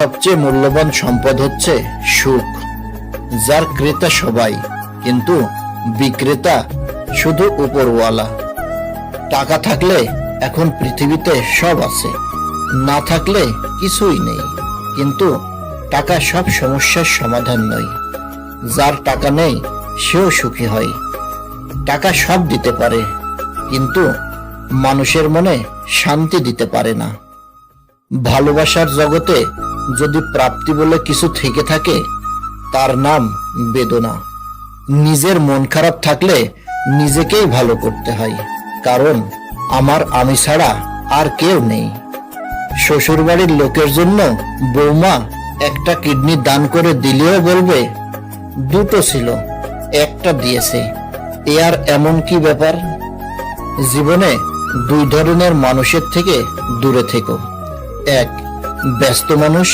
সবচেয়ে মূল্যবান সম্পদ হচ্ছে সুখ, যার ক্রেতা সবাই কিন্তু বিক্রেতা শুধু উপরওয়ালা। টাকা থাকলে এখন পৃথিবীতে সব আছে, না থাকলে কিছুই নেই। কিন্তু টাকা সব সমস্যার সমাধান নয়। যার টাকা নেই সেও সুখী হয়। টাকা সব দিতে পারে, কিন্তু মানুষের মনে শান্তি দিতে পারে না। ভালোবাসার জগতে যদি প্রাপ্তি বলে কিছু থেকে থাকে, তার নাম বেদনা। নিজের মন খারাপ থাকলে নিজেকেই ভালো করতে হয়, কারণ আমার আমি ছাড়া আর কেউ নেই। শ্বশুরবাড়ির লোকের জন্য বৌমা একটা কিডনি দান করে দিলেও বলবে দুটো ছিল, একটা দিয়েছে, এ আর এমন কি ব্যাপার। জীবনে দুই ধরনের মানুষের থেকে দূরে থেকো। এক, ব্যস্ত মানুষ,